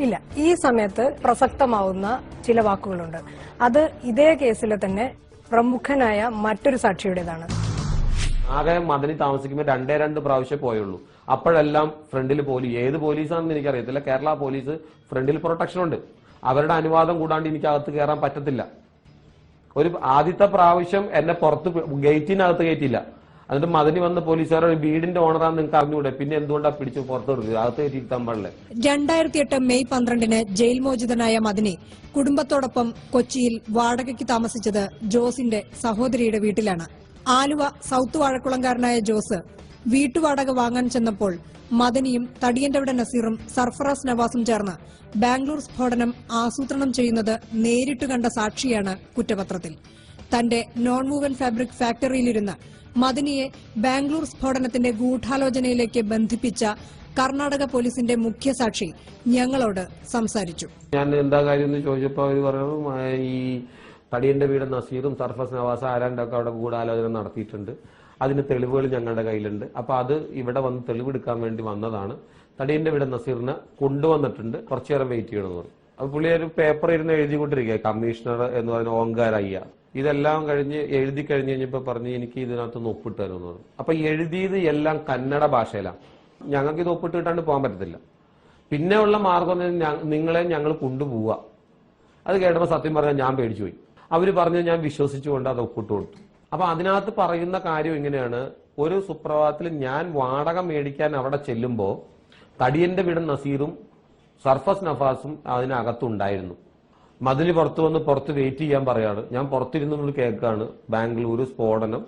ഇല്ല, ഈ സമയത്ത് പ്രസക്തമാവുന്ന ചില വാക്കുകളുണ്ട്. അത് ഇതേ കേസിലെ തന്നെ പ്രമുഖനായ മറ്റൊരു സാക്ഷിയുടേതാണ്. ആകെ മദനി താമസിക്കുമ്പോൾ 2 പ്രാവശ്യം പോയുള്ളൂ. അപ്പോഴെല്ലാം ഫ്രണ്ടിൽ ഏത് പോലീസാണെന്ന് എനിക്കറിയത്തില്ല, കേരള പോലീസ് ഫ്രണ്ടിൽ പ്രൊട്ടക്ഷൻ ഉണ്ട്. അവരുടെ അനുവാദം കൂടാണ്ട് എനിക്ക് അകത്ത് കയറാൻ പറ്റത്തില്ല. ഒരു ആദ്യത്തെ പ്രാവശ്യം എന്നെ പുറത്ത് ഗേറ്റിനകത്ത് കയറ്റില്ല. എന്നിട്ട് മദനി വന്ന പോലീസുകാരുടെ വീടിന്റെ ഓണറാന്ന് നിങ്ങൾക്ക് അറിഞ്ഞൂടെ, പിന്നെ എന്തുകൊണ്ടാ പിടിച്ച് പുറത്ത് കൊടുക്കുക, അകത്ത് കയറ്റിയിരുത്താൻ പാടില്ലേ. 2008 മെയ് 12 ജയിൽ മോചിതനായ മദനി കുടുംബത്തോടൊപ്പം കൊച്ചിയിൽ വാടകയ്ക്ക് താമസിച്ചത് ജോസിന്റെ സഹോദരിയുടെ വീട്ടിലാണ്. ആലുവ സൌത്ത് വാഴക്കുളംകാരനായ ജോസ് വീട്ടുവാടക വാങ്ങാൻ ചെന്നപ്പോൾ മദനിയും തടിയന്റെവിടെ നസീറും സർഫറാസ് നവാസും ചേർന്ന് ബാംഗ്ലൂർ സ്ഫോടനം ആസൂത്രണം ചെയ്യുന്നത് നേരിട്ട് കണ്ട സാക്ഷിയാണ് കുറ്റപത്രത്തിൽ. തന്റെ നോൺ മൂവൻ ഫാബ്രിക് ഫാക്ടറിയിലിരുന്ന് മദനിയെ ബാംഗ്ലൂർ സ്ഫോടനത്തിന്റെ ഗൂഢാലോചനയിലേക്ക് ബന്ധിപ്പിച്ച കർണാടക പോലീസിന്റെ മുഖ്യസാക്ഷി ഞങ്ങളോട് സംസാരിച്ചു. ഞാൻ എന്താ കാര്യം എന്ന് ചോദിച്ചപ്പോൾ അവർ പറഞ്ഞു, ഈ തടിയന്റെ വീട് നസീറും സർഫസ് നവാസ് ആരാണ്ടൊക്കെ അവിടെ ഗൂഢാലോചന നടത്തിയിട്ടുണ്ട്, അതിന് തെളിവുകൾ ഞങ്ങളുടെ കയ്യിലുണ്ട്. അപ്പൊ അത് ഇവിടെ വന്ന് തെളിവെടുക്കാൻ വേണ്ടി വന്നതാണ്. തടിയന്റെ വീട് നസീറിനെ കൊണ്ടുവന്നിട്ടുണ്ട്, കുറച്ചു നേരം വെയിറ്റ് ചെയ്യണമെന്ന് പറഞ്ഞു. അപ്പൊ പുള്ളി ഒരു പേപ്പർ ഇരുന്ന് എഴുതിക്കൊണ്ടിരിക്കുക, കമ്മീഷണർ എന്ന് പറയുന്ന ഓങ്കാർ അയ്യ. ഇതെല്ലാം കഴിഞ്ഞ് എഴുതി കഴിഞ്ഞപ്പോ പറഞ്ഞ് എനിക്ക് ഇതിനകത്ത് ഒപ്പിട്ട് തരുമെന്ന് പറഞ്ഞു. അപ്പൊ എഴുതിയത് എല്ലാം കന്നഡ ഭാഷയിലാണ്. ഞങ്ങൾക്ക് ഇത് ഒപ്പിട്ട് കിട്ടാണ്ട് പോകാൻ പറ്റത്തില്ല. പിന്നെ ഉള്ള മാർഗം നിങ്ങളെ ഞങ്ങൾ കൊണ്ടുപോവുക. അത് കേട്ടപ്പോൾ സത്യം പറഞ്ഞാൽ ഞാൻ പേടിച്ചു പോയി. അവര് പറഞ്ഞ് ഞാൻ വിശ്വസിച്ചുകൊണ്ട് അത് ഒപ്പിട്ട് കൊടുത്തു. അപ്പൊ അതിനകത്ത് പറയുന്ന കാര്യം ഇങ്ങനെയാണ്, ഒരു സുപ്രഭാതത്തിൽ ഞാൻ വാടക മേടിക്കാൻ അവിടെ ചെല്ലുമ്പോൾ തടിയന്റെ വീട് നസീറും സർഫസ് നഫാസും അതിനകത്തുണ്ടായിരുന്നു. മദനി പുറത്തു വന്ന് പുറത്ത് വെയിറ്റ് ചെയ്യാൻ പറയാണ്. ഞാൻ പുറത്തിരുന്ന് കേൾക്കാണ് ബാംഗ്ലൂർ സ്ഫോടനം,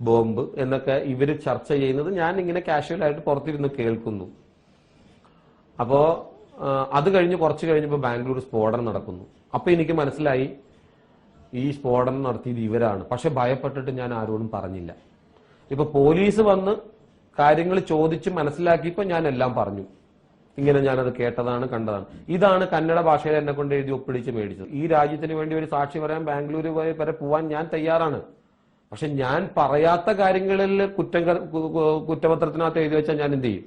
ബോംബ് എന്നൊക്കെ ഇവര് ചർച്ച ചെയ്യുന്നത് ഞാൻ ഇങ്ങനെ കാഷ്വലായിട്ട് പുറത്തിരുന്ന് കേൾക്കുന്നു. അപ്പോ അത് കഴിഞ്ഞ് കുറച്ച് കഴിഞ്ഞപ്പോൾ ബാംഗ്ലൂർ സ്ഫോടനം നടക്കുന്നു. അപ്പൊ എനിക്ക് മനസ്സിലായി ഈ സ്ഫോടനം നടത്തിയത് ഇവരാണ്. പക്ഷെ ഭയപ്പെട്ടിട്ട് ഞാൻ ആരോടും പറഞ്ഞില്ല. ഇപ്പൊ പോലീസ് വന്ന് കാര്യങ്ങൾ ചോദിച്ച് മനസ്സിലാക്കിയപ്പോ ഞാൻ എല്ലാം പറഞ്ഞു. ഇങ്ങനെ ഞാനത് കേട്ടതാണ്, കണ്ടതാണ്. ഇതാണ് കന്നഡ ഭാഷയിൽ എന്നെ കൊണ്ട് എഴുതി ഒപ്പിടിച്ച് മേടിച്ചത്. ഈ രാജ്യത്തിന് വേണ്ടി ഒരു സാക്ഷി പറയാൻ ബാംഗ്ലൂർ വരെ പോവാൻ ഞാൻ തയ്യാറാണ്. പക്ഷെ ഞാൻ പറയാത്ത കാര്യങ്ങളിൽ കുറ്റപത്രത്തിനകത്ത് എഴുതി വെച്ചാൽ ഞാൻ എന്ത് ചെയ്യും?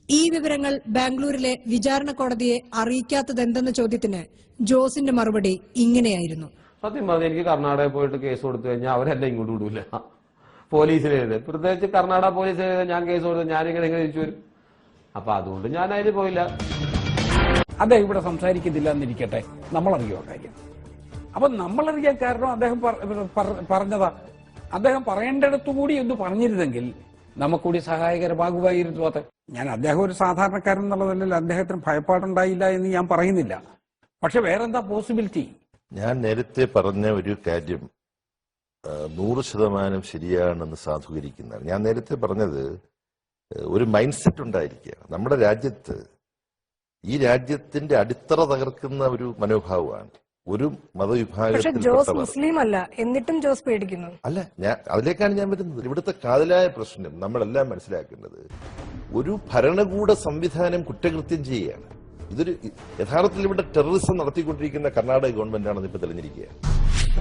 ഈ വിവരങ്ങൾ ബാംഗ്ലൂരിലെ വിചാരണ കോടതിയെ അറിയിക്കാത്തതെന്തെന്ന ചോദ്യത്തിന് ജോസിന്റെ മറുപടി ഇങ്ങനെയായിരുന്നു. സത്യം പറഞ്ഞാൽ എനിക്ക് കർണാടകയിൽ പോയിട്ട് കേസ് കൊടുത്തു കഴിഞ്ഞാൽ അവരെന്നെ ഇങ്ങോട്ട് വിടൂല. പോലീസിനെഴുതി, പ്രത്യേകിച്ച് കർണാടക പോലീസിനെഴുതി ഞാൻ കേസ് കൊടുത്തു, ഞാനിങ്ങനെ തിരിച്ചു വരും. അപ്പൊ അതുകൊണ്ട് ഞാൻ അതിന് പോയില്ല. അദ്ദേഹം ഇവിടെ സംസാരിക്കുന്നില്ല എന്നിരിക്കട്ടെ, നമ്മളറിയോ കാര്യം. അപ്പൊ നമ്മളറിയാൻ കാരണം അദ്ദേഹം പറഞ്ഞതാ. അദ്ദേഹം പറയേണ്ടിടത്തുകൂടി ഒന്ന് പറഞ്ഞിരുന്നെങ്കിൽ നമുക്കൂടി സഹായകരമാകുമായിരുന്നു. അത് അദ്ദേഹം ഒരു സാധാരണക്കാരൻ എന്നുള്ളതല്ല, അദ്ദേഹത്തിന് ഭയപ്പാടുണ്ടായില്ല എന്ന് ഞാൻ പറയുന്നില്ല. പക്ഷെ വേറെന്താ പോസിബിലിറ്റി? ഞാൻ നേരത്തെ പറഞ്ഞ ഒരു കാര്യം 100% ശരിയാണെന്ന് സാധൂകരിക്കുന്നതാണ്. ഞാൻ നേരത്തെ പറഞ്ഞത് ഒരു മൈൻഡ് സെറ്റ് ഉണ്ടായിരിക്കുകയാണ് നമ്മുടെ രാജ്യത്ത്. ഈ രാജ്യത്തിന്റെ അടിത്തറ തകർക്കുന്ന ഒരു മനോഭാവമാണ് ഒരു മതവിഭാഗത്തിൽ. ജോസ് മുസ്ലിം അല്ല, എന്നിട്ടും ജോസ് പേടിക്കുന്നു. അല്ല, അതിലേക്കാണ് ഞാൻ വരുന്നത്. ഇവിടുത്തെ കാതലായ പ്രശ്നം നമ്മളെല്ലാം മനസ്സിലാക്കേണ്ടത്, ഒരു ഭരണകൂട സംവിധാനം കുറ്റകൃത്യം ചെയ്യുകയാണ്. ഇതൊരു യഥാർത്ഥത്തിൽ ഇവിടെ ടെററിസം നടത്തിക്കൊണ്ടിരിക്കുന്ന കർണാടക ഗവൺമെന്റാണെന്ന് ഇപ്പൊ തെളിഞ്ഞിരിക്കുക.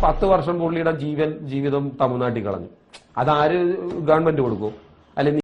10 വർഷം പുള്ളിയുടെ ജീവിതം തമിഴ്നാട്ടിൽ കളഞ്ഞു. അതാര് ഗവൺമെന്റ് കൊടുക്കും? അല്ലെങ്കിൽ